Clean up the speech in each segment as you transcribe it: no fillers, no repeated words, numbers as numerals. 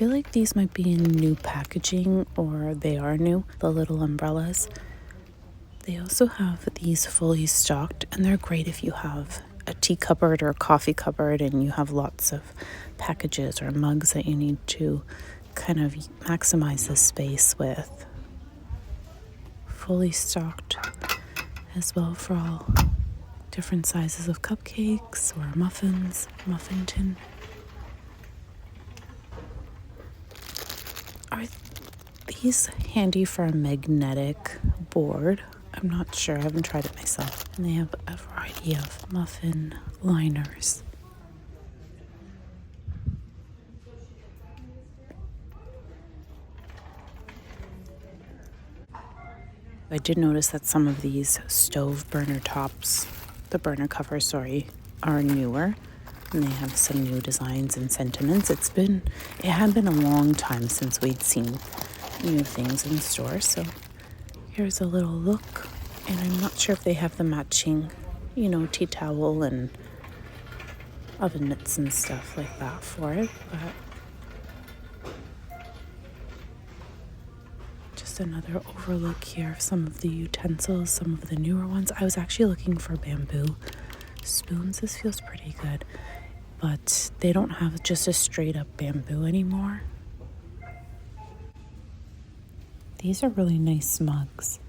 feel like these might be in new packaging, or they are new, the little umbrellas. They also have these fully stocked, and they're great if you have a tea cupboard or a coffee cupboard and you have lots of packages or mugs that you need to kind of maximize the space with. Fully stocked as well for all different sizes of cupcakes or muffins, muffin tin. Are these handy for a magnetic board? I'm not sure, I haven't tried it myself. And they have a variety of muffin liners. I did notice that some of these stove burner tops, the burner covers, are newer. And they have some new designs and sentiments. It had been a long time since we'd seen new things in store. So here's a little look. And I'm not sure if they have the matching, tea towel and oven mitts and stuff like that for it. But just another overlook here of some of the utensils, some of the newer ones. I was actually looking for bamboo spoons. This feels pretty good, but they don't have just a straight up bamboo anymore. These are really nice mugs.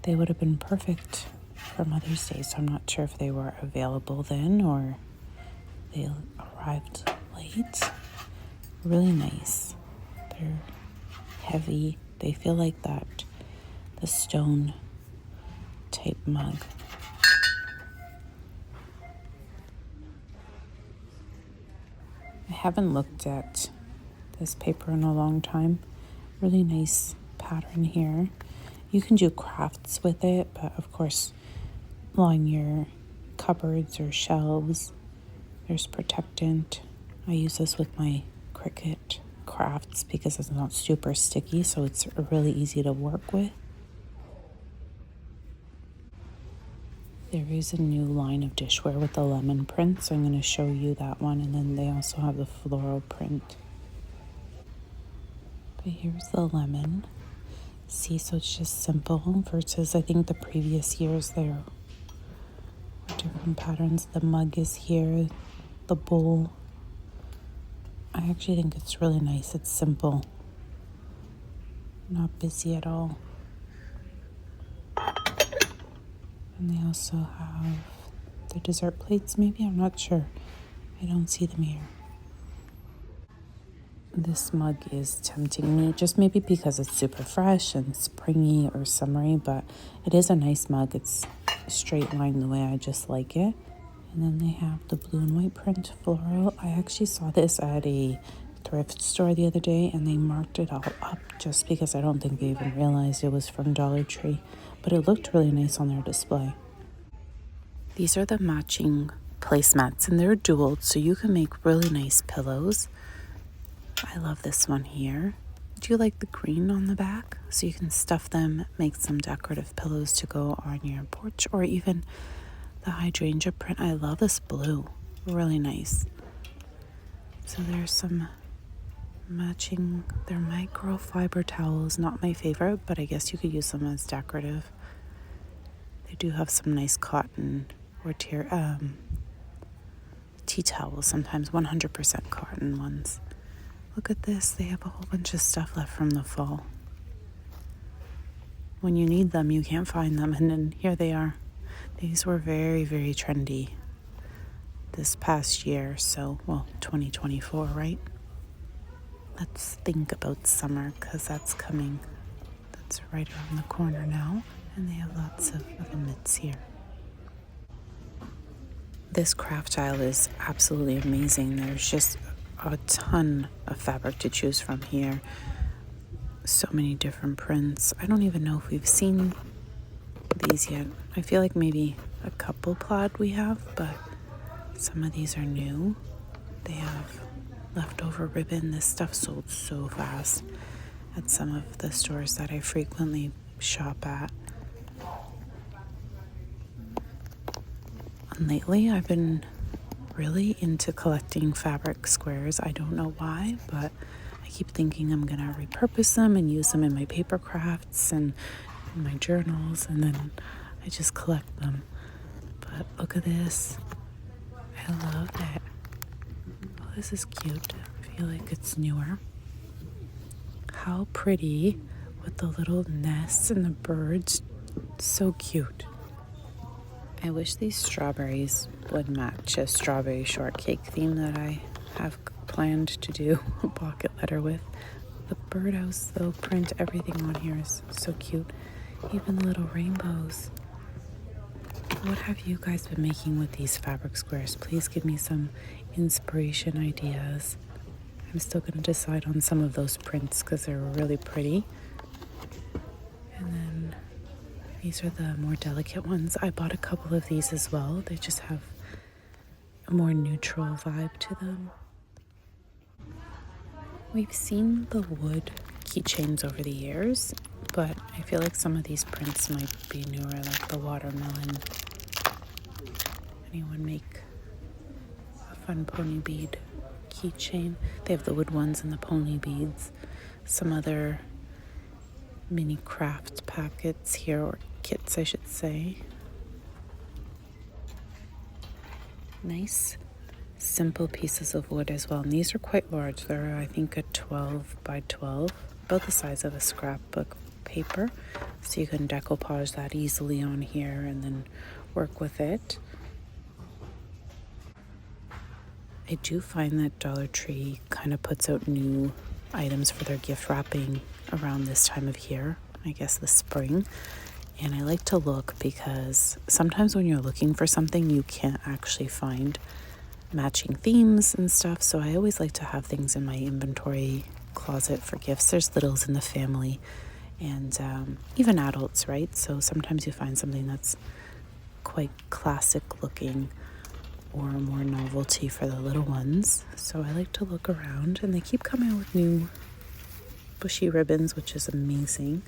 They would have been perfect for Mother's Day, so I'm not sure if they were available then or they arrived late. Really nice. They're heavy. They feel like the stone type mug. I haven't looked at this paper in a long time. Really nice pattern here. You can do crafts with it, but of course, along your cupboards or shelves, there's protectant. I use this with my Cricut crafts because it's not super sticky, so it's really easy to work with. There is a new line of dishware with the lemon print, so I'm going to show you that one, and then they also have the floral print. But here's the lemon. See, so it's just simple versus I think the previous years there were different patterns. The mug is here, the bowl. I actually think it's really nice. It's simple, not busy at all. And they also have the dessert plates, maybe, I'm not sure. I don't see them here. This mug is tempting me, just maybe because it's super fresh and springy or summery, but it is a nice mug. It's straight line the way I just like it. And then they have the blue and white print floral. I actually saw this at a thrift store the other day, and they marked it all up just because I don't think they even realized it was from Dollar Tree. But it looked really nice on their display. These are the matching placemats, and they're dual, so you can make really nice pillows. I love this one here. Do you like the green on the back? So you can stuff them, make some decorative pillows to go on your porch, or even the hydrangea print. I love this blue. Really nice. So there's some matching. They're microfiber towels. Not my favorite, but I guess you could use them as decorative. They do have some nice cotton or tea towels, sometimes 100% cotton ones. Look at this, they have a whole bunch of stuff left from the fall. When you need them, you can't find them, and then here they are. These were very, very trendy this past year, 2024, right? Let's think about summer, because that's coming. That's right around the corner now, and they have lots of oven mitts here. This craft aisle is absolutely amazing. There's just a ton of fabric to choose from here. So many different prints. I don't even know if we've seen these yet. I feel like maybe a couple plaid we have, but some of these are new. They have leftover ribbon. This stuff sold so fast at some of the stores that I frequently shop at. And lately I've been really into collecting fabric squares. I don't know why, but I keep thinking I'm gonna repurpose them and use them in my paper crafts and in my journals, and then I just collect them. But look at this. I love it. Oh, this is cute. I feel like it's newer. How pretty with the little nests and the birds. So cute. I wish these strawberries would match a strawberry shortcake theme that I have planned to do a pocket letter with. The birdhouse, though, print, everything on here is so cute. Even the little rainbows. What have you guys been making with these fabric squares? Please give me some inspiration ideas. I'm still going to decide on some of those prints because they're really pretty. And then these are the more delicate ones. I bought a couple of these as well. They just have a more neutral vibe to them. We've seen the wood keychains over the years, but I feel like some of these prints might be newer, like the watermelon. Anyone make a fun pony bead keychain? They have the wood ones and the pony beads. Some other mini craft packets here, or kits I should say. Nice simple pieces of wood as well, and these are quite large. They're I think a 12 by 12, about the size of a scrapbook paper, so you can decoupage that easily on here and then work with it. I do find that Dollar Tree kind of puts out new items for their gift wrapping around this time of year, I guess the spring. And I like to look because sometimes when you're looking for something, you can't actually find matching themes and stuff. So I always like to have things in my inventory closet for gifts. There's littles in the family and even adults, right? So sometimes you find something that's quite classic looking or more novelty for the little ones. So I like to look around, and they keep coming out with new bushy ribbons, which is amazing.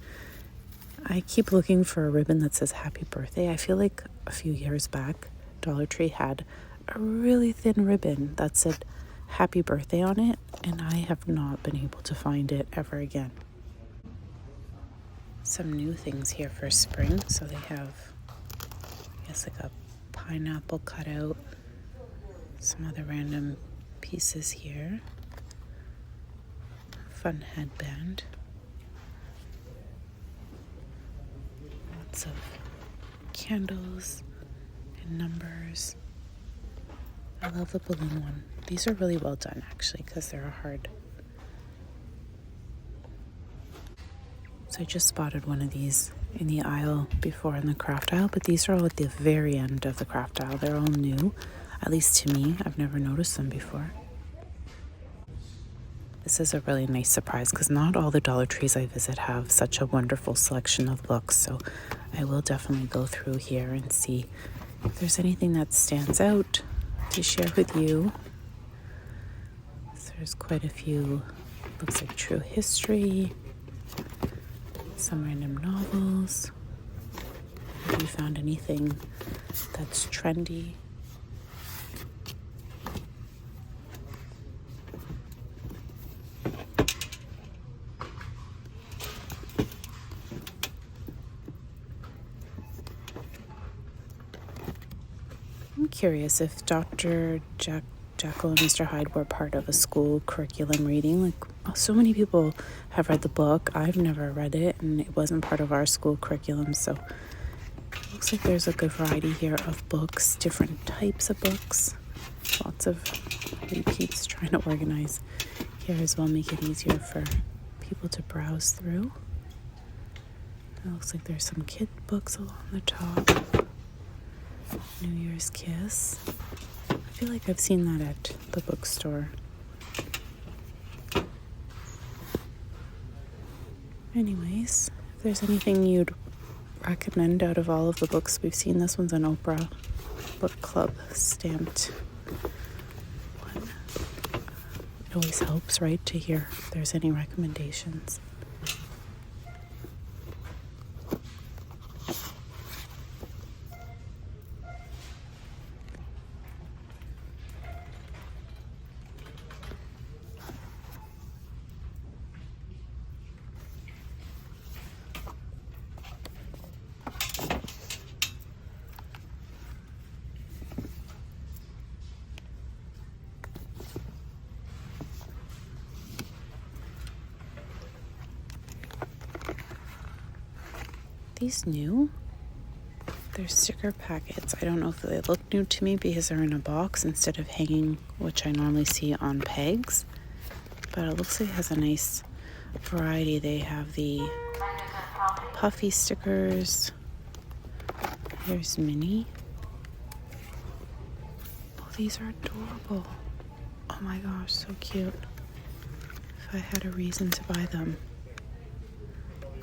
I keep looking for a ribbon that says happy birthday. I feel like a few years back, Dollar Tree had a really thin ribbon that said happy birthday on it, and I have not been able to find it ever again. Some new things here for spring. So they have, I guess, like a pineapple cutout, some other random pieces here, fun headband, lots of candles and numbers. I love the balloon one. These are really well done actually because they're hard. So I just spotted one of these in the aisle before, in the craft aisle, but these are all at the very end of the craft aisle. They're all new, at least to me. I've never noticed them before. This is a really nice surprise because not all the Dollar Trees I visit have such a wonderful selection of books. So I will definitely go through here and see if there's anything that stands out to share with you. So there's quite a few, looks like true history, some random novels. Have you found anything that's trendy? I'm curious if Dr. Jekyll and Mr. Hyde were part of a school curriculum reading. Like, so many people have read the book. I've never read it, and it wasn't part of our school curriculum. So it looks like there's a good variety here of books, different types of books. Lots of repeats, trying to organize here as well, make it easier for people to browse through. It looks like there's some kid books along the top. New Year's Kiss. I feel like I've seen that at the bookstore. Anyways, if there's anything you'd recommend out of all of the books we've seen, this one's an Oprah Book Club stamped one. It always helps, right, to hear if there's any recommendations. these new? They're sticker packets. I don't know if they look new to me because they're in a box instead of hanging, which I normally see on pegs. But it looks like it has a nice variety. They have the puffy stickers. Here's Minnie. Oh, these are adorable. Oh my gosh, so cute. If I had a reason to buy them.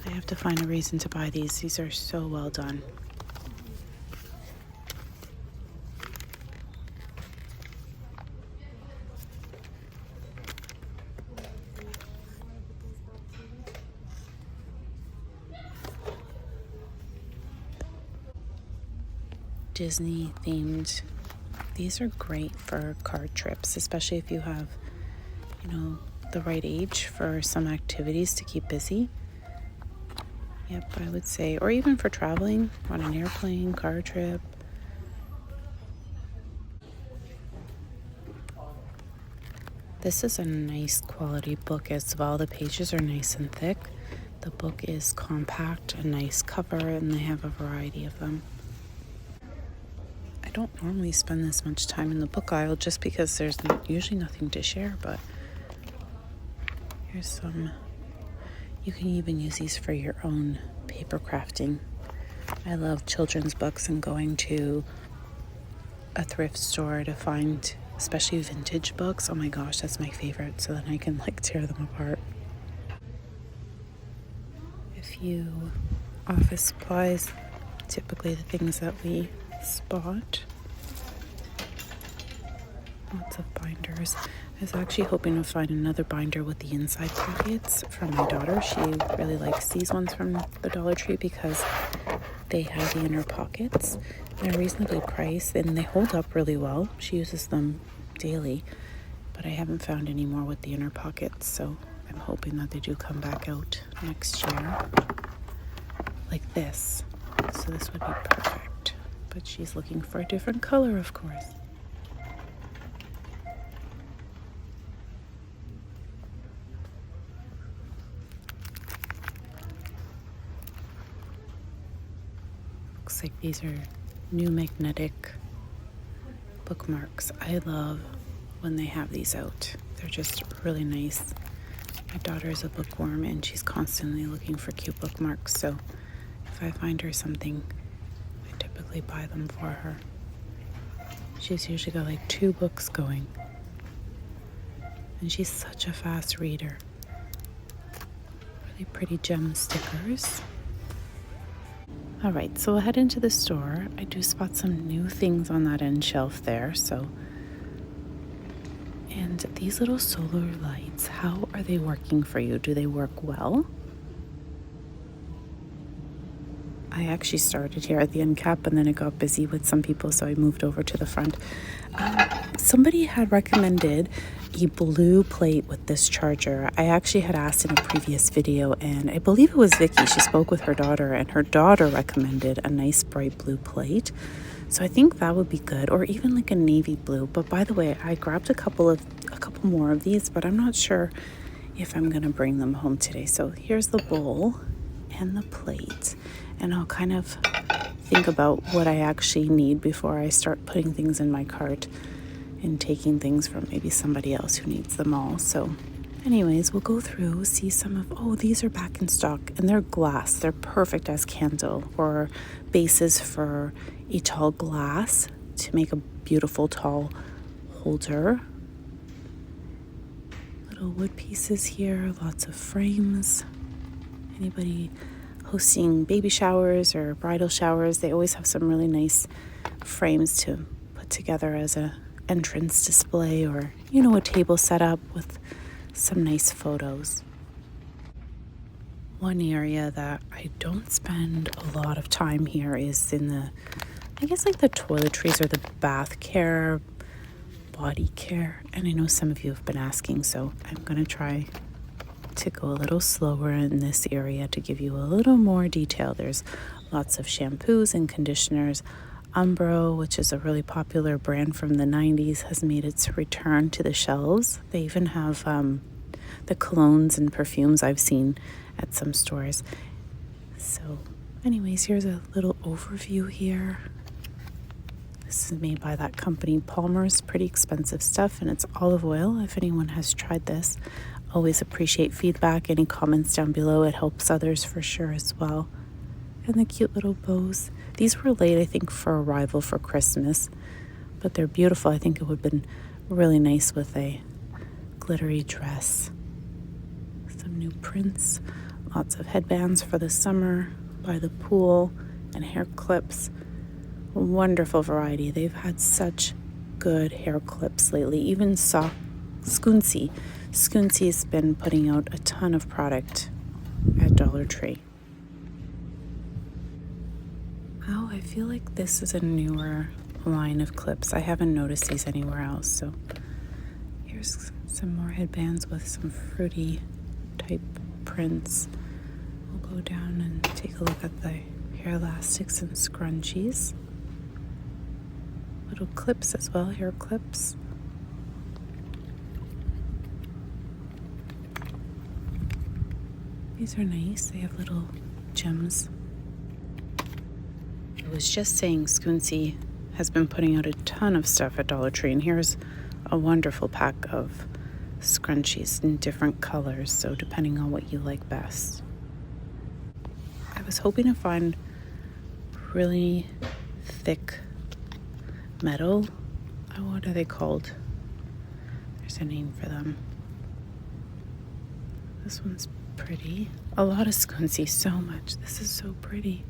I have to find a reason to buy these. These are so well done. Disney themed. These are great for card trips, especially if you have, the right age for some activities to keep busy. Yep, I would say, or even for traveling on an airplane, car trip. This is a nice quality book as well. The pages are nice and thick. The book is compact, a nice cover, and they have a variety of them. I don't normally spend this much time in the book aisle just because there's usually nothing to share, but here's some. You can even use these for your own paper crafting. I love children's books and going to a thrift store to find especially vintage books. Oh my gosh, that's my favorite, so then I can tear them apart. A few office supplies, typically the things that we spot. Lots of binders. I was actually hoping to find another binder with the inside pockets for my daughter. She really likes these ones from the Dollar Tree because they have the inner pockets. They're reasonably priced and they hold up really well. She uses them daily, but I haven't found any more with the inner pockets, so I'm hoping that they do come back out next year. Like this. So this would be perfect. But she's looking for a different color, of course. Looks like these are new magnetic bookmarks. I love when they have these out. They're just really nice. My daughter is a bookworm and she's constantly looking for cute bookmarks, so if I find her something, I typically buy them for her. She's usually got 2 books going. And she's such a fast reader. Really pretty gem stickers. All right, so we'll head into the store. I do spot some new things on that end shelf there, so. And these little solar lights, how are they working for you? Do they work well? I actually started here at the end cap and then it got busy with some people, so I moved over to the front. Somebody had recommended a blue plate with this charger. I actually had asked in a previous video, and I believe it was Vicky. She spoke with her daughter, and her daughter recommended a nice bright blue plate. So I think that would be good, or even a navy blue. But by the way, I grabbed a couple more of these, but I'm not sure if I'm gonna bring them home today. So here's the bowl and the plate, and I'll kind of think about what I actually need before I start putting things in my cart and taking things from maybe somebody else who needs them all. So anyways, we'll go through, see some of, these are back in stock, and they're glass. They're perfect as candle or bases for a tall glass to make a beautiful tall holder. Little wood pieces here, lots of frames. Anybody hosting baby showers or bridal showers, they always have some really nice frames to put together as a entrance display, or a table set up with some nice photos. One area that I don't spend a lot of time here is in the toiletries or the bath care, body care, and I know some of you have been asking, so I'm going to try to go a little slower in this area to give you a little more detail. There's lots of shampoos and conditioners. Umbro, which is a really popular brand from the 90s, has made its return to the shelves. They even have the colognes and perfumes I've seen at some stores. So Anyways, here's a little overview here. This is made by that company Palmer's. Pretty expensive stuff, and it's olive oil. If anyone has tried this, always appreciate feedback. Any comments down below, it helps others for sure as well. And the cute little bows. These were late, I think, for arrival for Christmas, but they're beautiful. I think it would have been really nice with a glittery dress. Some new prints, lots of headbands for the summer, by the pool, and hair clips. A wonderful variety. They've had such good hair clips lately. Even Skoonsie. Skoonsie's been putting out a ton of product at Dollar Tree. Oh, I feel like this is a newer line of clips. I haven't noticed these anywhere else. So here's some more headbands with some fruity type prints. We'll go down and take a look at the hair elastics and scrunchies. Little clips as well, hair clips. These are nice. They have little gems. I was just saying Skoonsie has been putting out a ton of stuff at Dollar Tree, and here's a wonderful pack of scrunchies in different colors, so depending on what you like best. I was hoping to find really thick metal. What are they called? There's a name for them. This one's pretty. A lot of Skoonsie, so much. This is so pretty.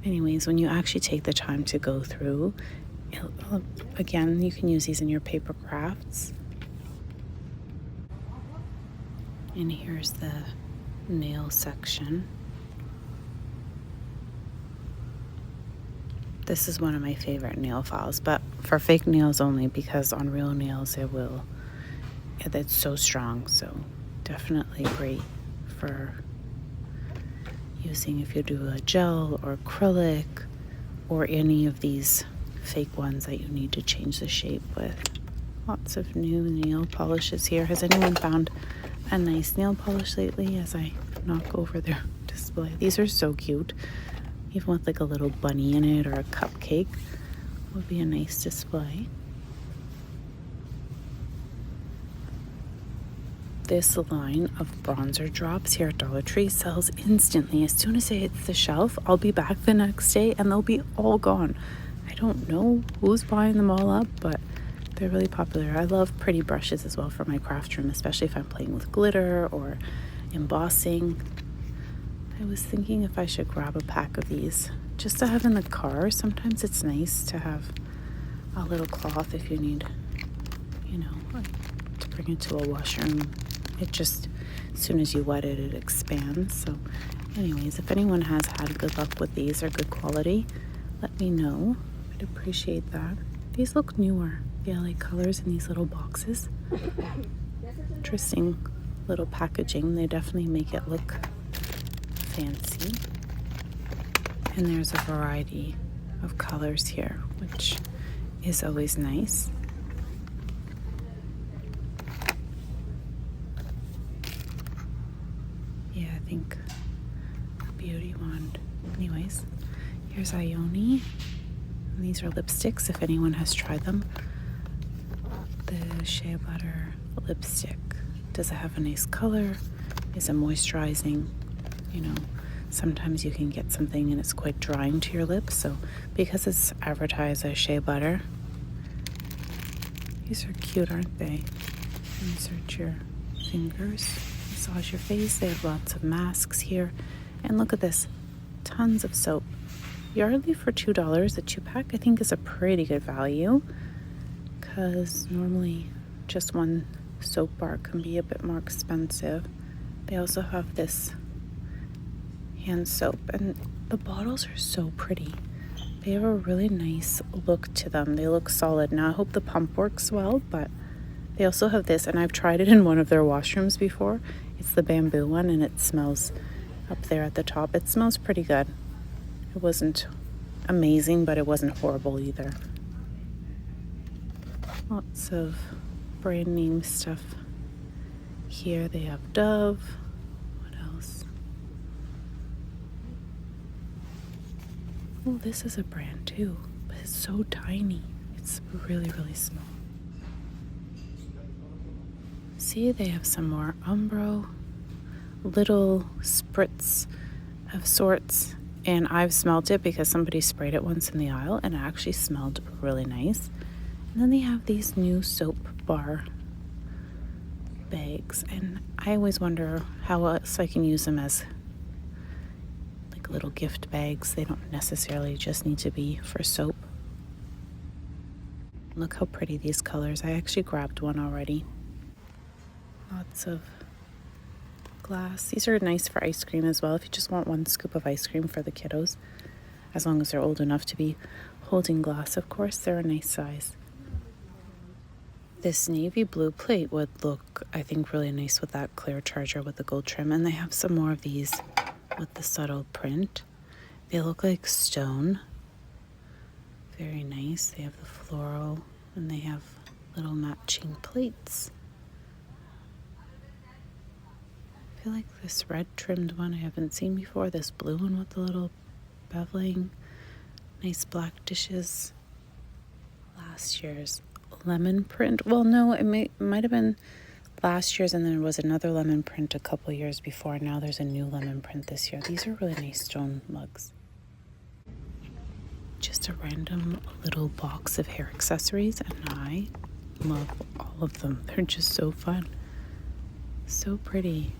Anyways, when you actually take the time to go through, again, you can use these in your paper crafts. And here's the nail section. This is one of my favorite nail files, but for fake nails only, because on real nails it's so strong. So definitely great for using if you do a gel or acrylic or any of these fake ones that you need to change the shape with. Lots of new nail polishes here. Has anyone found a nice nail polish lately as I knock over their display? These are so cute. Even with like a little bunny in it or a cupcake would be a nice display. This line of bronzer drops here at Dollar Tree sells instantly. As soon as it hits the shelf, I'll be back the next day and they'll be all gone. I don't know who's buying them all up, but they're really popular. I love pretty brushes as well for my craft room, especially if I'm playing with glitter or embossing. I was thinking if I should grab a pack of these just to have in the car. Sometimes it's nice to have a little cloth if you need, to bring it to a washroom. It just, as soon as you wet it, it expands. So anyways, if anyone has had good luck with these or good quality, let me know. I'd appreciate that. These look newer. The LA colors in these little boxes. Interesting little packaging. They definitely make it look fancy. And there's a variety of colors here, which is always nice. Yeah, I think a beauty wand. Anyways, here's Ioni. And these are lipsticks if anyone has tried them. The Shea Butter lipstick. Does it have a nice color? Is it moisturizing? Sometimes you can get something and it's quite drying to your lips. So because it's advertised as Shea Butter, these are cute, aren't they? Insert your fingers, massage your face. They have lots of masks here. And look at this, tons of soap. Yardley for $2, a 2-pack, I think is a pretty good value, because normally just one soap bar can be a bit more expensive. They also have this hand soap, and the bottles are so pretty. They have a really nice look to them. They look solid. Now I hope the pump works well, but they also have this, and I've tried it in one of their washrooms before. It's the bamboo one, and it smells up there at the top. It smells pretty good. It wasn't amazing, but it wasn't horrible either. Lots of brand name stuff here. They have Dove. What else? Oh, this is a brand too, but it's so tiny. It's really, really small. See, they have some more Umbro, little spritz of sorts, and I've smelled it because somebody sprayed it once in the aisle and it actually smelled really nice. And then they have these new soap bar bags, and I always wonder how else I can use them as like little gift bags. They don't necessarily just need to be for soap. Look how pretty these colors. I actually grabbed one already. Lots of glass. These are nice for ice cream as well if you just want one scoop of ice cream for the kiddos, as long as they're old enough to be holding glass. Of course, they're a nice size. This navy blue plate would look, I think, really nice with that clear charger with the gold trim. And they have some more of these with the subtle print. They look like stone. Very nice. They have the floral and they have little matching plates. I feel like this red trimmed one I haven't seen before. This blue one with the little beveling. Nice black dishes. Last year's lemon print. Well, no, it might have been last year's, and then there was another lemon print a couple years before. Now there's a new lemon print this year. These are really nice stone mugs. Just a random little box of hair accessories, and I love all of them. They're just so fun. So pretty.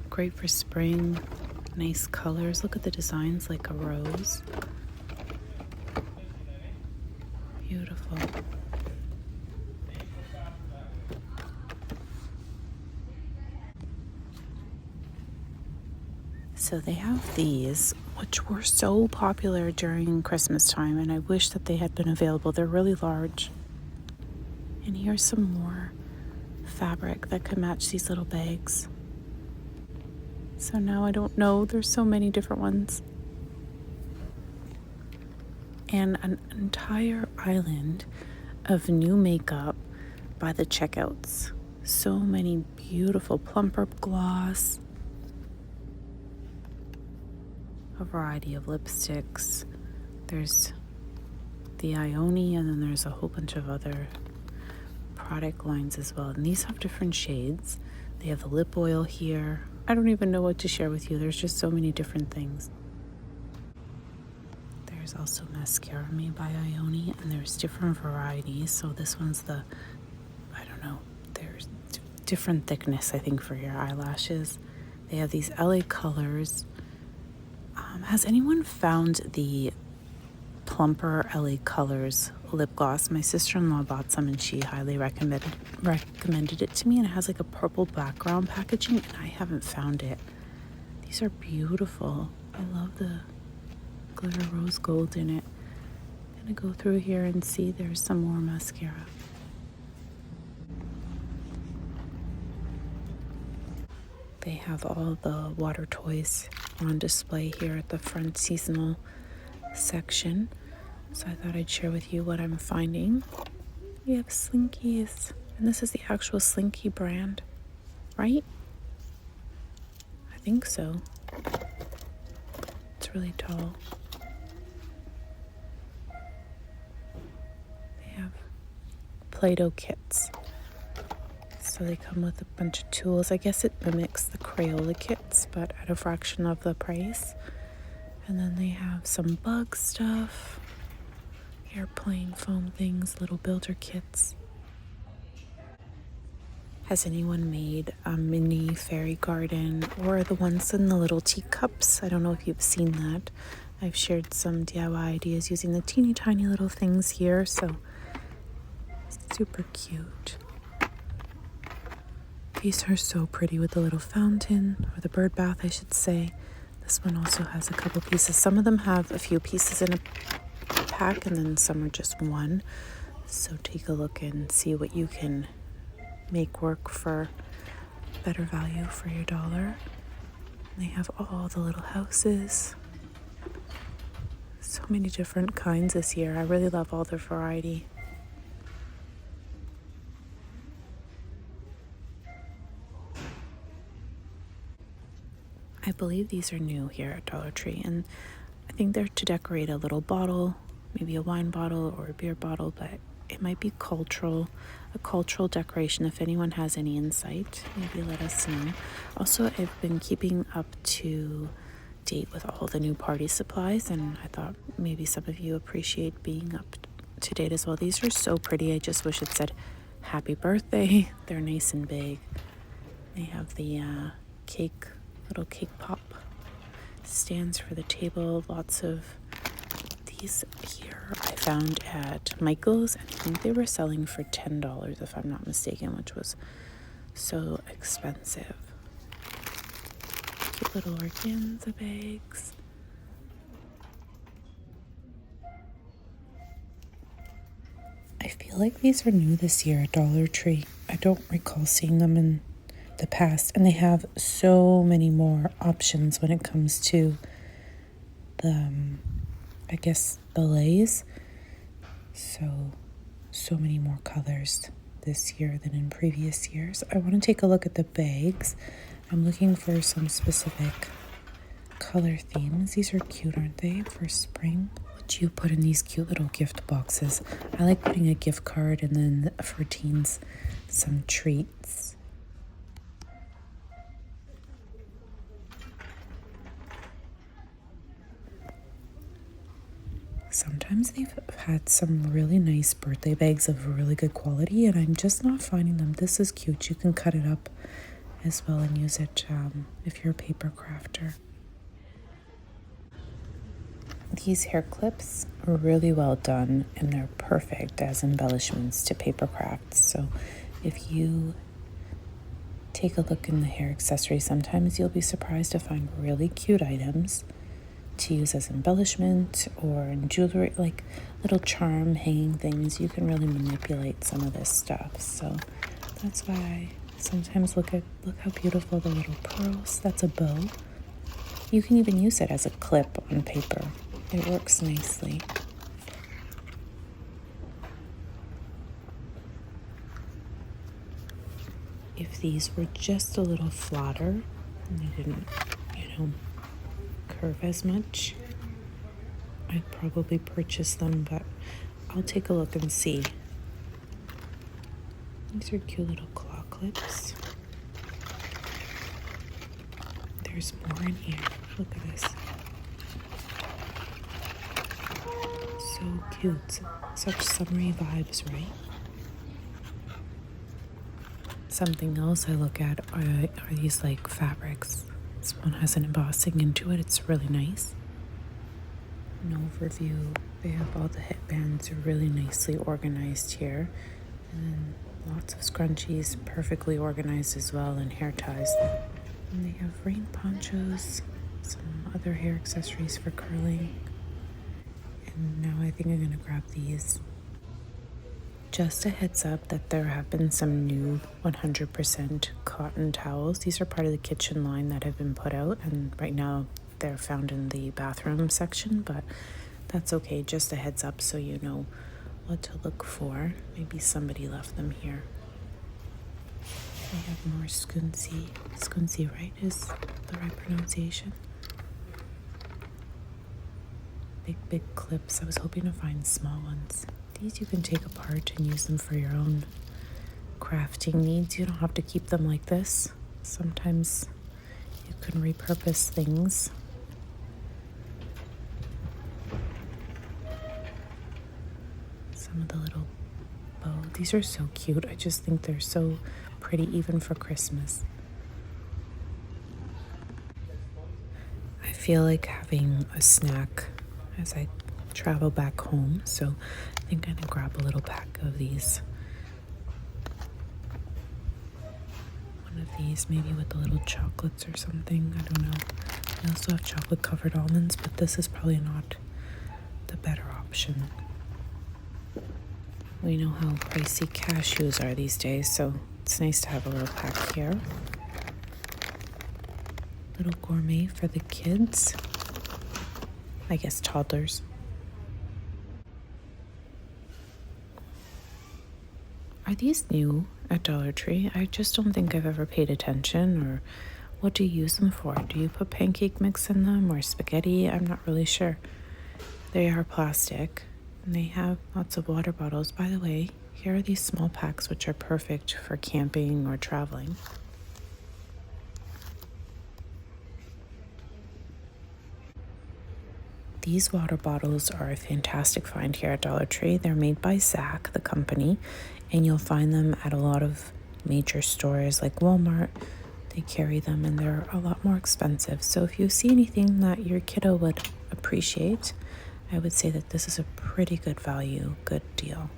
Great for spring. Nice colors. Look at the designs, like a rose. Beautiful. So they have these, which were so popular during Christmas time, and I wish that they had been available. They're really large. And here's some more fabric that could match these little bags. So now I don't know. There's so many different ones. And an entire island of new makeup by the checkouts. So many beautiful plump up gloss. A variety of lipsticks. There's the Ione, and then there's a whole bunch of other product lines as well. And these have different shades. They have the lip oil here. I don't even know what to share with you. There's just so many different things. There's also mascara made by Ione, and there's different varieties. So this one's the, I don't know, there's different thickness, I think, for your eyelashes. They have these LA Colors. Has anyone found the plumper LA Colors lip gloss? My sister-in-law bought some and she highly recommended it to me, and it has like a purple background packaging, and I haven't found it. These are beautiful. I love the glitter rose gold in it. I'm gonna go through here and see there's some more mascara. They have all the water toys on display here at the front seasonal section. So I thought I'd share with you what I'm finding. We have Slinkies, and this is the actual Slinky brand, right? I think so. It's really tall. They have Play-Doh kits. So they come with a bunch of tools. I guess it mimics the Crayola kits, but at a fraction of the price. And then they have some bug stuff, airplane foam things, little builder kits. Has anyone made a mini fairy garden or the ones in the little teacups? I don't know if you've seen that. I've shared some DIY ideas using the teeny tiny little things here, so super cute. These are so pretty with the little fountain, or the bird bath, I should say. This one also has a couple pieces. Some of them have a few pieces in a pack, and then some are just one. So take a look and see what you can make work for better value for your dollar. They have all the little houses. So many different kinds this year. I really love all the variety. I believe these are new here at Dollar Tree, and I think they're to decorate a little bottle, maybe a wine bottle or a beer bottle, but it might be a cultural decoration. If anyone has any insight, maybe let us know. Also, I've been keeping up to date with all the new party supplies, and I thought maybe some of you appreciate being up to date as well. These are so pretty. I just wish it said happy birthday. They're nice and big. They have the little cake pop stands for the table. Lots of these here I found at Michael's, and I think they were selling for $10 if I'm not mistaken, which was so expensive. Cute little organza bags. I feel like these are new this year at Dollar Tree. I don't recall seeing them in the past, and they have so many more options when it comes to the the Lays. So many more colors this year than in previous years. I want to take a look at the bags. I'm looking for some specific color themes. These are cute, aren't they, for spring? What you put in these cute little gift boxes? I like putting a gift card and then for teens some treats. Sometimes they've had some really nice birthday bags of really good quality, and I'm just not finding them. This is cute. You can cut it up as well and use it if you're a paper crafter. These hair clips are really well done, and they're perfect as embellishments to paper crafts. So if you take a look in the hair accessories, sometimes you'll be surprised to find really cute items to use as embellishment or in jewelry, like little charm hanging things. You can really manipulate some of this stuff. So that's why I sometimes look how beautiful the little pearls. That's a bow. You can even use it as a clip on paper. It works nicely. If these were just a little flatter and they didn't, curve as much, I'd probably purchase them, but I'll take a look and see. These are cute little claw clips. There's more in here. Look at this. So cute. Such summery vibes, right? Something else I look at are these like fabrics. This one has an embossing into it. It's really nice. An overview. They have all the headbands really nicely organized here. And then lots of scrunchies, perfectly organized as well, and hair ties. And they have rain ponchos, some other hair accessories for curling. And now I think I'm going to grab these. Just a heads up that there have been some new 100% cotton towels. These are part of the kitchen line that have been put out, and right now they're found in the bathroom section, but that's okay. Just a heads up so you know what to look for. Maybe somebody left them here. They have more scunci. Scunci, right, is the right pronunciation. Big clips. I was hoping to find small ones. These you can take apart and use them for your own crafting needs. You don't have to keep them like this. Sometimes you can repurpose things. Some of the little bow. These are so cute. I just think they're so pretty even for Christmas. I feel like having a snack as I travel back home, so I think I'm gonna grab a little pack of these. One of these, maybe with the little chocolates or something. I don't know. I also have chocolate covered almonds, but this is probably not the better option. We know how pricey cashews are these days, so it's nice to have a little pack here. Little gourmet for the kids. I guess toddlers. Are these new at Dollar Tree? I just don't think I've ever paid attention What do you use them for? Do you put pancake mix in them or spaghetti? I'm not really sure. They are plastic and they have lots of water bottles. By the way, here are these small packs which are perfect for camping or traveling. These water bottles are a fantastic find here at Dollar Tree. They're made by Zach, the company, and you'll find them at a lot of major stores like Walmart. They carry them and they're a lot more expensive. So if you see anything that your kiddo would appreciate, I would say that this is a pretty good value, good deal.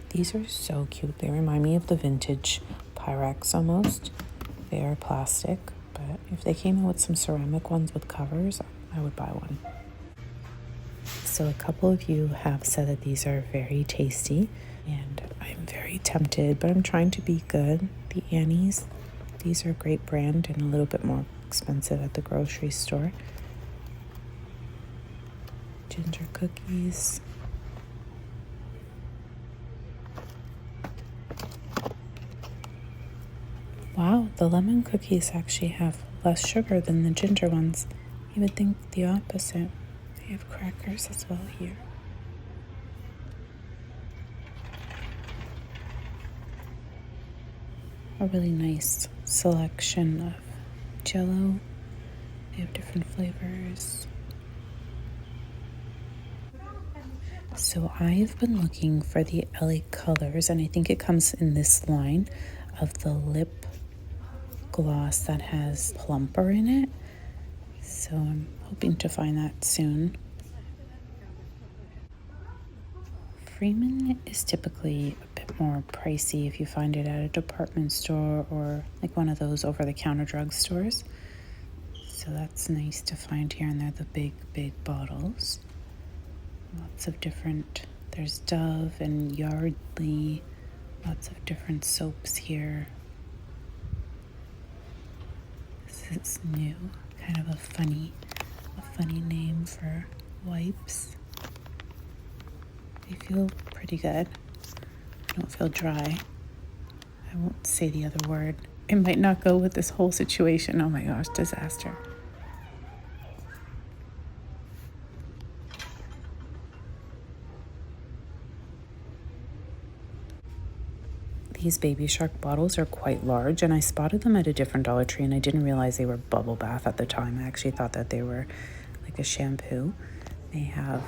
These are so cute. They remind me of the vintage Pyrex almost. They are plastic, but if they came in with some ceramic ones with covers, I would buy one. So a couple of you have said that these are very tasty, and I'm very tempted, but I'm trying to be good. The Annie's, these are a great brand and a little bit more expensive at the grocery store. Ginger cookies. Wow, the lemon cookies actually have less sugar than the ginger ones. You would think the opposite. They have crackers as well here. A really nice selection of Jell-O. They have different flavors. So I've been looking for the LA Colors, and I think it comes in this line of the lip gloss that has plumper in it. So I'm hoping to find that soon. Freeman is typically a bit more pricey if you find it at a department store or like one of those over-the-counter drugstores. So that's nice to find here, and they're the big bottles. Lots of different, there's Dove and Yardley, lots of different soaps here. This is new, kind of a funny name for wipes. They feel pretty good. I don't feel dry. I won't say the other word. It might not go with this whole situation. Oh my gosh, disaster. These Baby Shark bottles are quite large, and I spotted them at a different Dollar Tree, and I didn't realize they were bubble bath at the time. I actually thought that they were like a shampoo. They have,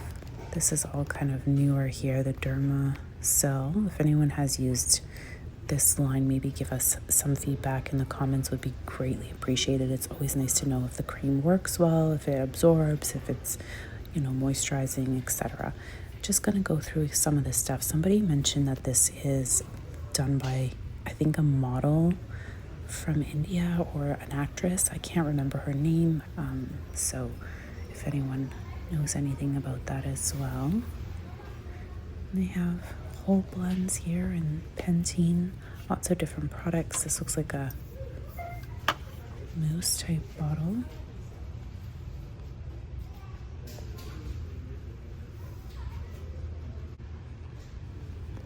this is all kind of newer here, the Derma Cell. If anyone has used this line, maybe give us some feedback in the comments, would be greatly appreciated. It's always nice to know if the cream works well, if it absorbs, if it's, moisturizing, etc. Just gonna go through some of this stuff. Somebody mentioned that this is done by, I think, a model from India or an actress. I can't remember her name. So if anyone knows anything about that as well. They have whole blends here and Pantene, lots of different products. This looks like a mousse type bottle.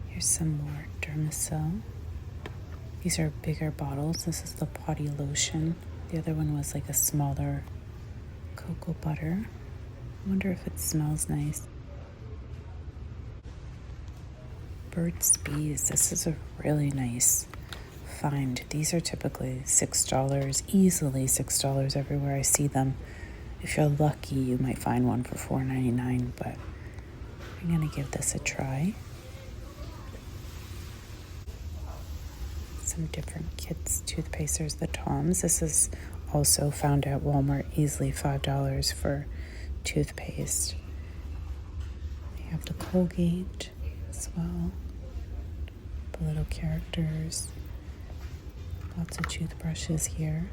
Here's some more Dermacell. These are bigger bottles. This is the potty lotion. The other one was like a smaller cocoa butter. I wonder if it smells nice. Burt's Bees. This is a really nice find. These are typically $6, easily $6 everywhere I see them. If you're lucky, you might find one for $4.99, but I'm gonna give this a try. Some different kits, toothpaste. There's the Toms. This is also found at Walmart, easily $5 for toothpaste. They have the Colgate as well. The little characters. Lots of toothbrushes here.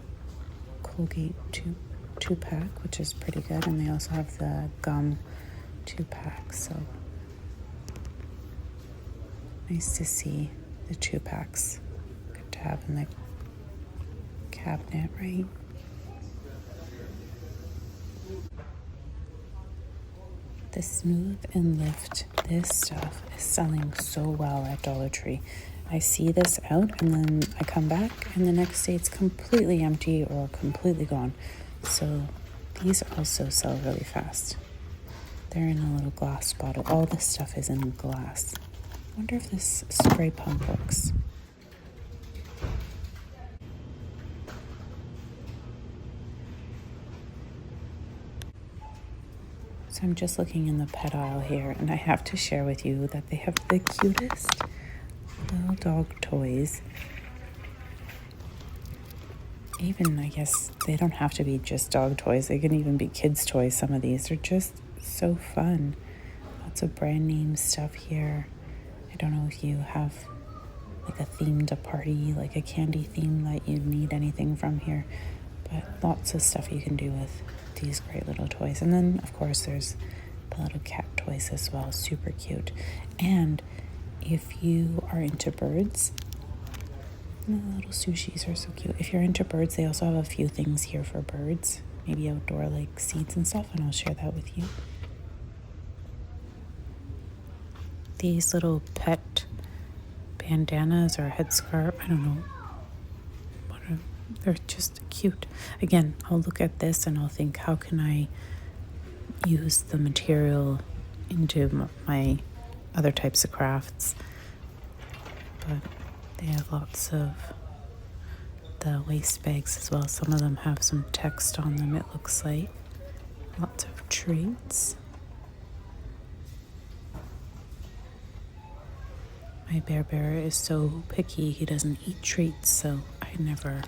Colgate two-pack, which is pretty good. And they also have the gum 2-pack. So nice to see the 2-packs. Good to have in the cabinet, right? The Smooth and Lift. This stuff is selling so well at Dollar Tree. I see this out and then I come back and the next day it's completely empty or completely gone. So these also sell really fast. They're in a little glass bottle. All this stuff is in glass. I wonder if this spray pump works. So I'm just looking in the pet aisle here, and I have to share with you that they have the cutest little dog toys. Even, I guess, they don't have to be just dog toys. They can even be kids' toys. Some of these are just so fun. Lots of brand name stuff here. I don't know if you have like a themed party, like a candy theme that you need anything from here, but lots of stuff you can do with these great little toys. And then of course there's the little cat toys as well, super cute. And if you are into birds, the little sushis are so cute. If you're into birds, they also have a few things here for birds, maybe outdoor like seeds and stuff, and I'll share that with you. These little pet bandanas or headscarf, I don't know. They're just cute. Again, I'll look at this and I'll think, how can I use the material into my other types of crafts? But they have lots of the waste bags as well. Some of them have some text on them, it looks like. Lots of treats. My bear is so picky, he doesn't eat treats, so I never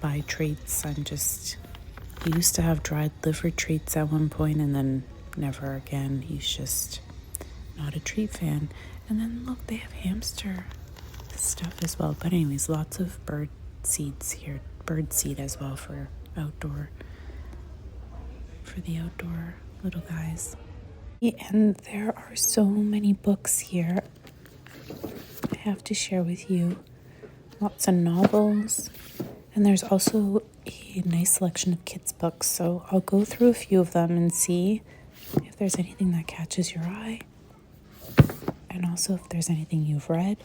buy treats. He used to have dried liver treats at one point and then never again. He's just not a treat fan. And then look, they have hamster stuff as well. But anyways, lots of bird seeds here. Bird seed as well for the outdoor little guys. And there are so many books here. I have to share with you lots of novels, and there's also a nice selection of kids' books, so I'll go through a few of them and see if there's anything that catches your eye, and also if there's anything you've read.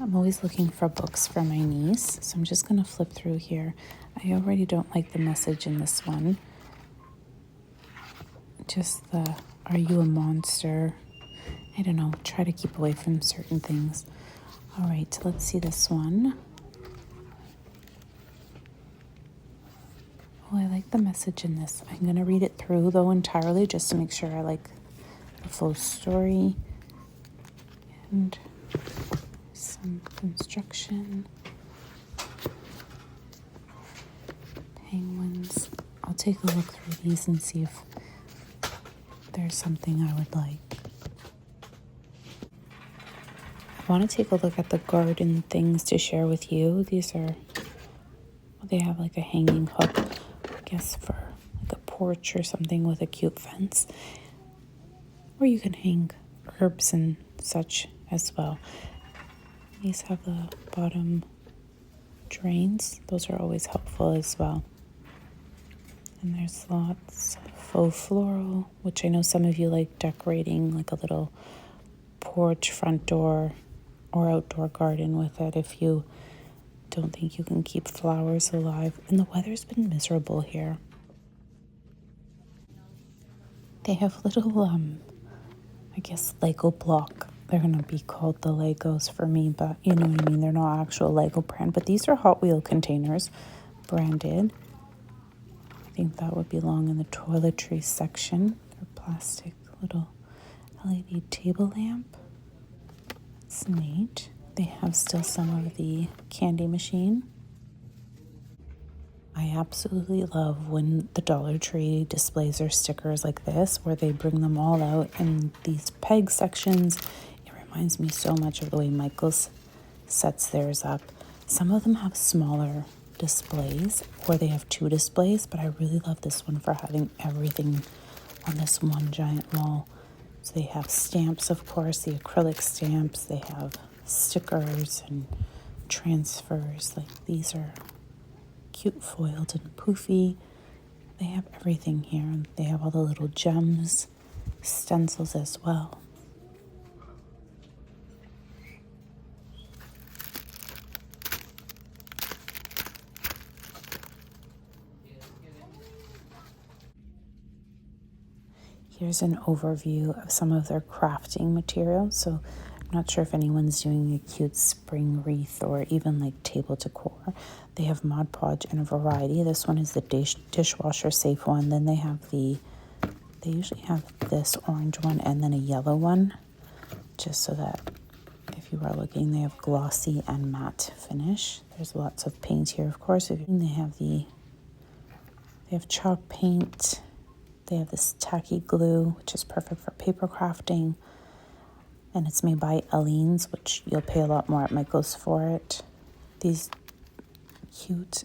I'm always looking for books for my niece, so I'm just going to flip through here. I already don't like the message in this one. Just the, are you a monster? I don't know, try to keep away from certain things. All right, let's see this one. Oh, I like the message in this. I'm going to read it through, though, entirely, just to make sure I like the full story. And some construction, penguins. I'll take a look through these and see if there's something I would like. I want to take a look at the garden things to share with you. These are, they have like a hanging hook, I guess for like a porch or something with a cute fence. Or you can hang herbs and such as well. These have the bottom drains. Those are always helpful as well. And there's lots of faux floral, which I know some of you like decorating like a little porch, front door, or outdoor garden with it if you don't think you can keep flowers alive. And the weather's been miserable here. They have little, I guess, Lego block. They're going to be called the Legos for me, but you know what I mean. They're not actual Lego brand, but these are Hot Wheel containers, branded. I think that would belong in the toiletry section. Or plastic little LED table lamp. That's neat. They have still some of the candy machine. I absolutely love when the Dollar Tree displays their stickers like this, where they bring them all out in these peg sections. It reminds me so much of the way Michael's sets theirs up. Some of them have smaller displays, or they have two displays, but I really love this one for having everything on this one giant wall. So they have stamps, of course, the acrylic stamps. They have stickers and transfers. Like these are cute foiled and poofy. They have everything here, and they have all the little gems, stencils as well. Here's an overview of some of their crafting materials. So I'm not sure if anyone's doing a cute spring wreath or even like table decor. They have Mod Podge in a variety. This one is the dishwasher safe one. Then they usually have this orange one and then a yellow one, just so that if you are looking, they have glossy and matte finish. There's lots of paint here, of course. They have chalk paint. They have this tacky glue, which is perfect for paper crafting. And it's made by Aleene's, which you'll pay a lot more at Michael's for it. These cute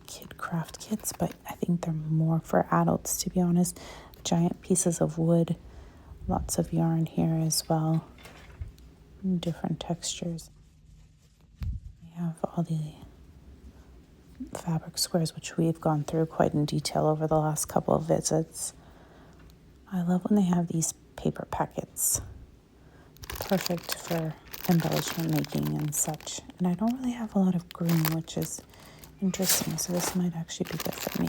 kid craft kits, but I think they're more for adults, to be honest. Giant pieces of wood, lots of yarn here as well, different textures. We have all the fabric squares, which we've gone through quite in detail over the last couple of visits. I love when they have these paper packets. Perfect for embellishment making and such. And I don't really have a lot of green, which is interesting, so this might actually be good for me.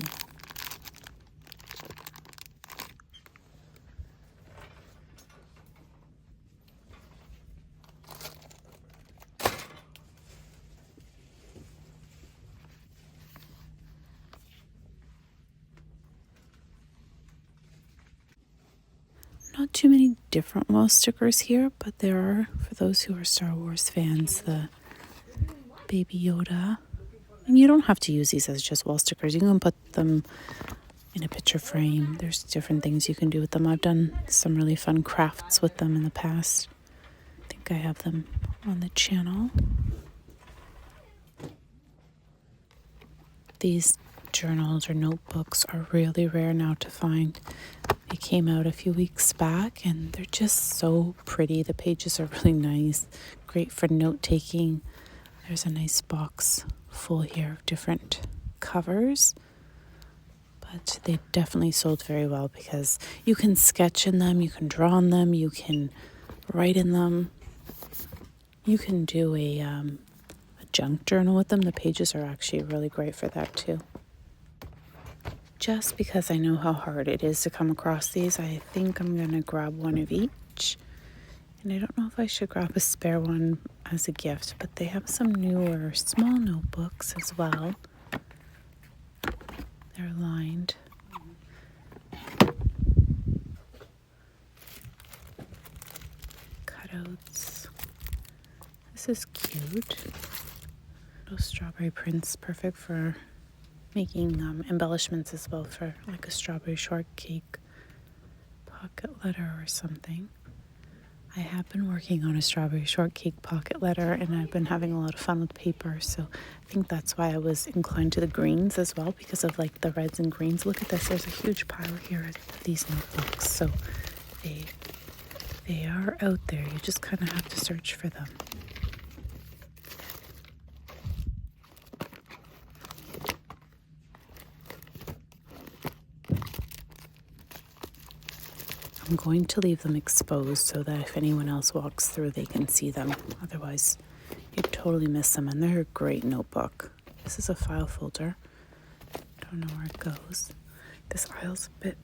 Not too many different wall stickers here, but there are, for those who are Star Wars fans, the Baby Yoda. And you don't have to use these as just wall stickers. You can put them in a picture frame. There's different things you can do with them. I've done some really fun crafts with them in the past. I think I have them on the channel. These journals or notebooks are really rare now to find. They came out a few weeks back and they're just so pretty. The pages are really nice, great for note taking. There's a nice box full here of different covers, but they definitely sold very well because you can sketch in them, you can draw on them, you can write in them. You can do a junk journal with them. The pages are actually really great for that too. Just because I know how hard it is to come across these, I think I'm going to grab one of each. And I don't know if I should grab a spare one as a gift, but they have some newer small notebooks as well. They're lined. Cutouts. This is cute. Those strawberry prints, perfect for making embellishments as well, for like a strawberry shortcake pocket letter or something. I have been working on a strawberry shortcake pocket letter and I've been having a lot of fun with paper, so I think that's why I was inclined to the greens as well, because of like the reds and greens. Look at this, there's a huge pile here of these notebooks, so they are out there. You just kind of have to search for them. I'm going to leave them exposed so that if anyone else walks through, they can see them. Otherwise, you'd totally miss them. And they're a great notebook. This is a file folder. Don't know where it goes. This aisle's a bit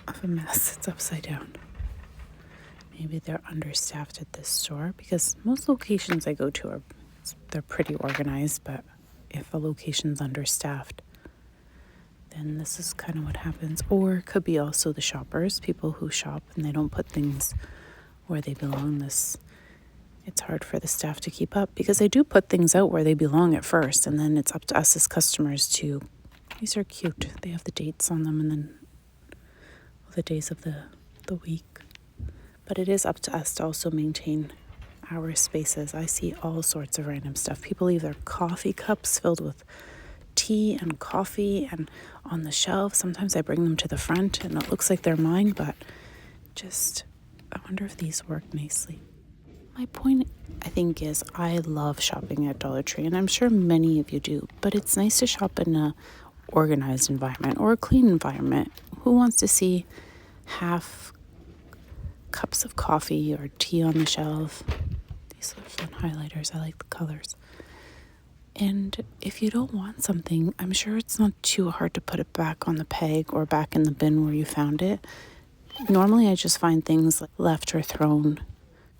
of a mess. It's upside down. Maybe they're understaffed at this store, because most locations I go to they're pretty organized, but if a location's understaffed, then this is kind of what happens. Or it could be also the shoppers, people who shop and they don't put things where they belong. It's hard for the staff to keep up, because they do put things out where they belong at first, and then it's up to us as customers to, these are cute. They have the dates on them and then the days of the week. But it is up to us to also maintain our spaces. I see all sorts of random stuff. People leave their coffee cups filled with tea and coffee and on the shelf. Sometimes I bring them to the front and it looks like they're mine, but just, I wonder if these work nicely. My point, I think, is I love shopping at Dollar Tree, and I'm sure many of you do, but it's nice to shop in a organized environment or a clean environment. Who wants to see half cups of coffee or tea on the shelf? These are fun highlighters. I like the colors. And if you don't want something, I'm sure it's not too hard to put it back on the peg or back in the bin where you found it. Normally, I just find things left or thrown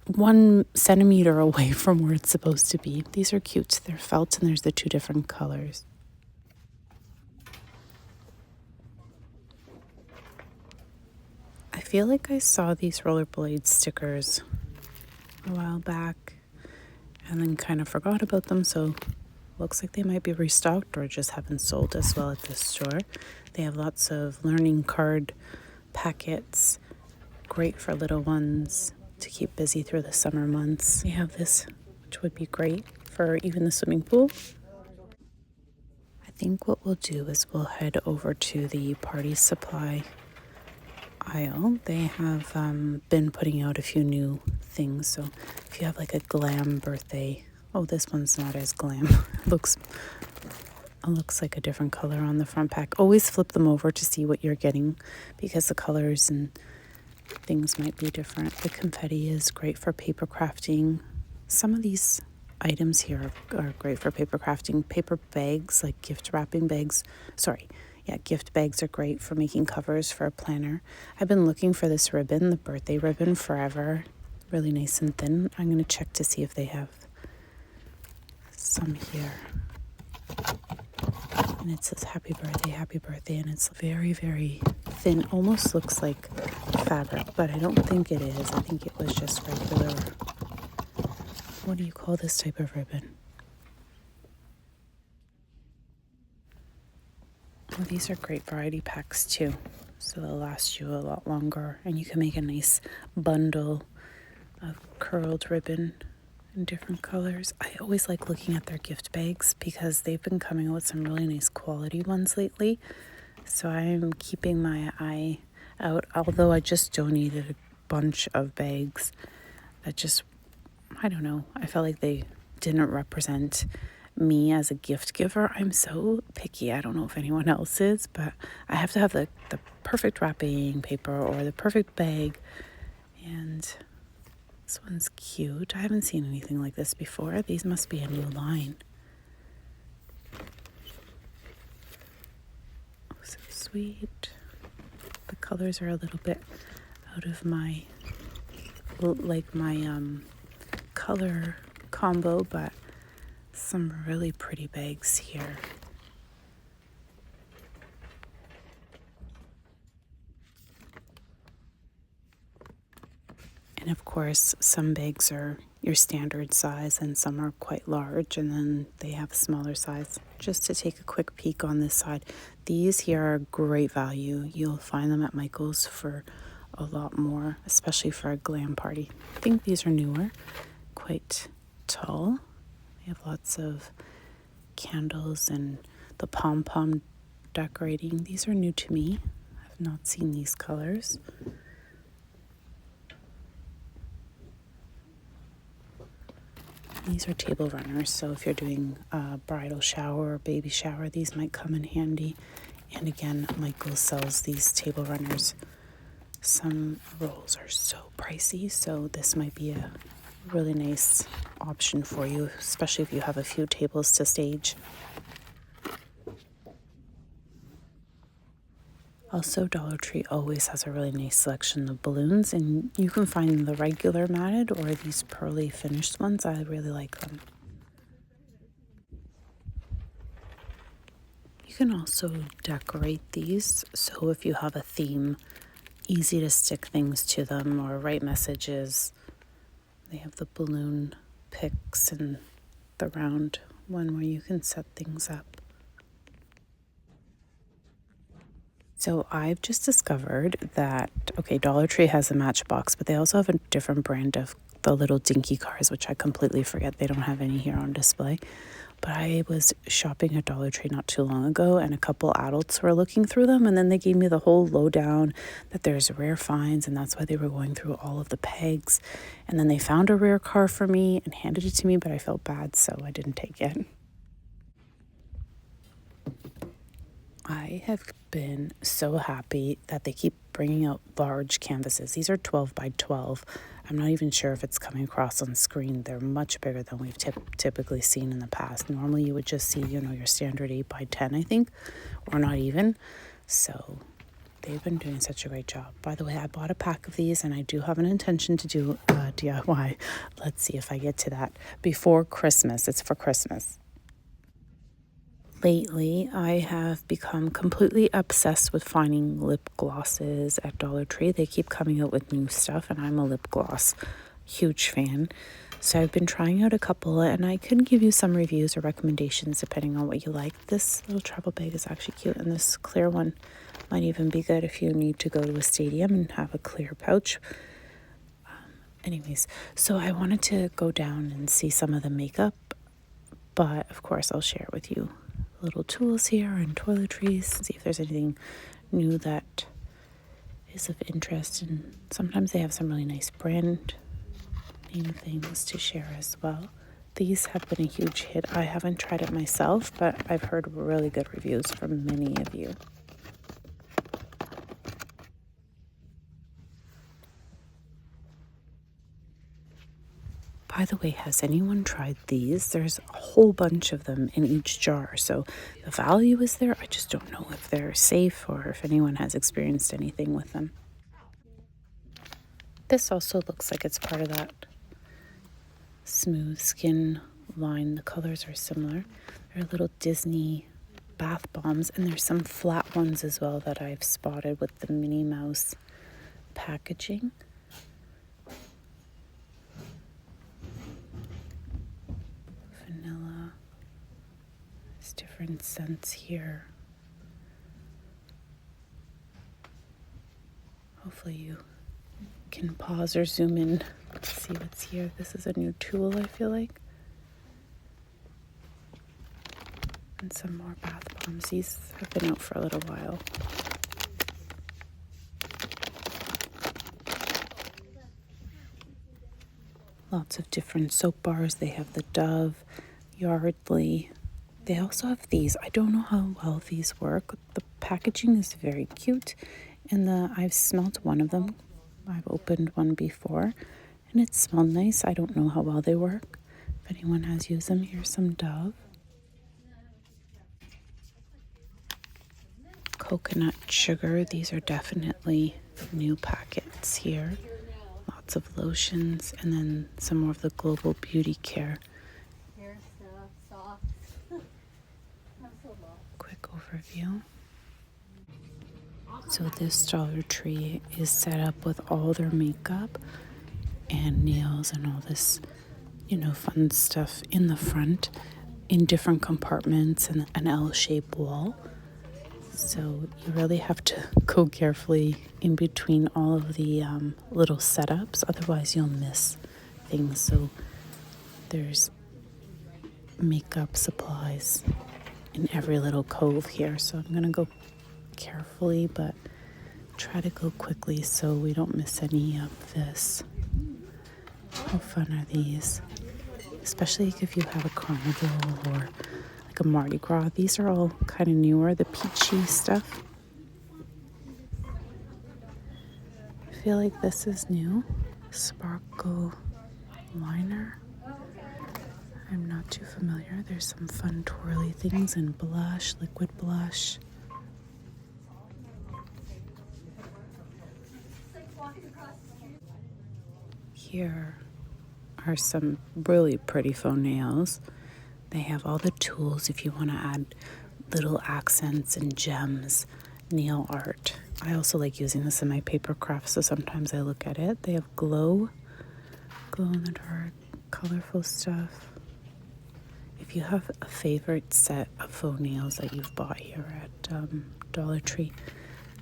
1 centimeter away from where it's supposed to be. These are cute. They're felt, and there's the 2 different colors. I feel like I saw these rollerblade stickers a while back and then kind of forgot about them, so looks like they might be restocked or just haven't sold as well at this store. They have lots of learning card packets, great for little ones to keep busy through the summer months. We have this, which would be great for even the swimming pool. I think what we'll do is we'll head over to the party supply aisle. They have been putting out a few new things, so if you have like a glam birthday, oh, this one's not as glam. looks like a different color on the front pack. Always flip them over to see what you're getting because the colors and things might be different. The confetti is great for paper crafting. Some of these items here are great for paper crafting. Paper bags, like gift wrapping bags. Gift bags are great for making covers for a planner. I've been looking for this ribbon, the birthday ribbon, forever. Really nice and thin. I'm going to check to see if they have some here. And it says happy birthday, and it's very, very thin. Almost looks like fabric, but I don't think it is. I think it was just regular. What do you call this type of ribbon? Oh, these are great variety packs too. So they'll last you a lot longer, and you can make a nice bundle of curled ribbon in different colors. I always like looking at their gift bags because they've been coming out with some really nice quality ones lately. So I'm keeping my eye out, although I just donated a bunch of bags that just, I don't know, I felt like they didn't represent me as a gift giver. I'm so picky. I don't know if anyone else is, but I have to have the perfect wrapping paper or the perfect bag. And this one's cute. I haven't seen anything like this before. These must be a new line. Oh, so sweet. The colors are a little bit out of my color combo, but some really pretty bags here. And of course, some bags are your standard size and some are quite large, and then they have a smaller size. Just to take a quick peek on this side, these here are great value. You'll find them at Michael's for a lot more, especially for a glam party. I think these are newer, quite tall. They have lots of candles and the pom-pom decorating. These are new to me. I've not seen these colors. These are table runners, so if you're doing a bridal shower or baby shower, these might come in handy. And again, Michael sells these table runners. Some rolls are so pricey, so this might be a really nice option for you, especially if you have a few tables to stage. Also, Dollar Tree always has a really nice selection of balloons, and you can find the regular matted or these pearly finished ones. I really like them. You can also decorate these, so if you have a theme, easy to stick things to them or write messages. They have the balloon picks and the round one where you can set things up. So I've just discovered that, Dollar Tree has a Matchbox, but they also have a different brand of the little dinky cars, which I completely forget. They don't have any here on display. But I was shopping at Dollar Tree not too long ago, and a couple adults were looking through them, and then they gave me the whole lowdown that there's rare finds, and that's why they were going through all of the pegs. And then they found a rare car for me and handed it to me, but I felt bad, so I didn't take it. I have been so happy that they keep bringing out large canvases. These are 12 by 12. I'm not even sure if it's coming across on screen. They're much bigger than we've typically seen in the past. Normally you would just see, your standard 8 by 10, I think, or not even. So they've been doing such a great job. By the way, I bought a pack of these, and I do have an intention to do DIY. Let's see if I get to that before Christmas. It's for Christmas. Lately, I have become completely obsessed with finding lip glosses at Dollar Tree. They keep coming out with new stuff, and I'm a lip gloss huge fan. So I've been trying out a couple, and I could give you some reviews or recommendations depending on what you like. This little travel bag is actually cute, and this clear one might even be good if you need to go to a stadium and have a clear pouch. Anyways, so I wanted to go down and see some of the makeup, but of course I'll share it with you. Little tools here and toiletries, see if there's anything new that is of interest, and sometimes they have some really nice brand name things to share as well. These have been a huge hit. I haven't tried it myself, but I've heard really good reviews from many of you. By the way, has anyone tried these? There's a whole bunch of them in each jar, so the value is there. I just don't know if they're safe or if anyone has experienced anything with them. This also looks like it's part of that smooth skin line. The colors are similar. They're little Disney bath bombs, and there's some flat ones as well that I've spotted with the Minnie Mouse packaging. Vanilla. There's different scents here. Hopefully you can pause or zoom in to see what's here. This is a new tool, I feel like. And some more bath bombs. These have been out for a little while. Lots of different soap bars. They have the Dove, Yardley. They also have these. I don't know how well these work. The packaging is very cute, and I've smelled one of them. I've opened one before, and it smelled nice. I don't know how well they work. If anyone has used them, here's some Dove. Coconut sugar. These are definitely new packets here. Lots of lotions, and then some more of the Global Beauty Care. Quick overview. So this Dollar Tree is set up with all their makeup and nails and all this, fun stuff in the front in different compartments and an L-shaped wall. So you really have to go carefully in between all of the little setups, otherwise you'll miss things. So there's makeup supplies in every little cove here. So I'm going to go carefully, but try to go quickly so we don't miss any of this. How fun are these? Especially if you have a carnival or like a Mardi Gras. These are all kind of newer, the peachy stuff. I feel like this is new. Sparkle liner. I'm not too familiar. There's some fun twirly things and blush, liquid blush. Here are some really pretty faux nails. They have all the tools if you want to add little accents and gems, nail art. I also like using this in my paper crafts, so sometimes I look at it. They have glow in the dark, colorful stuff. If you have a favorite set of faux nails that you've bought here at Dollar Tree,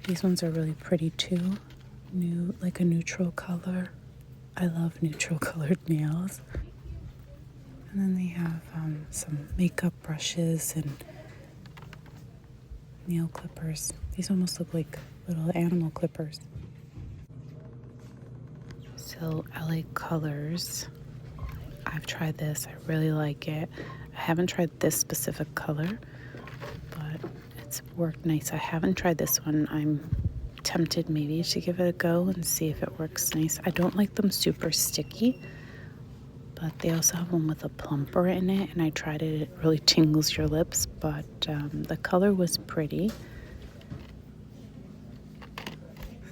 these ones are really pretty too. New, like a neutral color. I love neutral colored nails. And then they have some makeup brushes and nail clippers. These almost look like little animal clippers. So LA Colors, I've tried this. I really like it. I haven't tried this specific color, but it's worked nice. I haven't tried this one. I'm tempted maybe to give it a go and see if it works nice. I don't like them super sticky, but they also have one with a plumper in it, and I tried it. It really tingles your lips, but the color was pretty.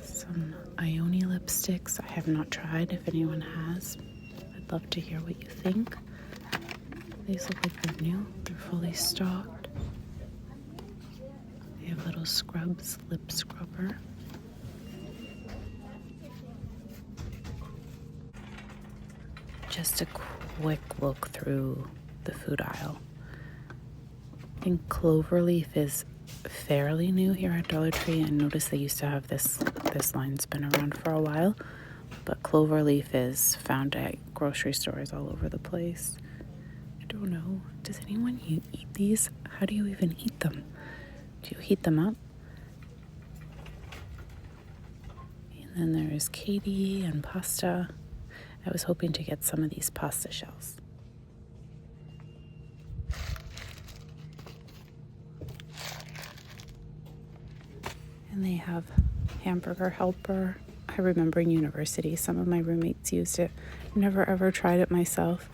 Some Ioni lipsticks I have not tried. If anyone has, I'd love to hear what you think. These look like they're new. They're fully stocked. They have little scrubs, lip scrubber. Just a quick look through the food aisle. I think Cloverleaf is fairly new here at Dollar Tree. I noticed they used to have this line's been around for a while, but Cloverleaf is found at grocery stores all over the place. I don't know. Does anyone eat these? How do you even eat them? Do you heat them up? And then there's Katie and pasta. I was hoping to get some of these pasta shells. And they have Hamburger Helper. I remember in university, some of my roommates used it. Never ever tried it myself.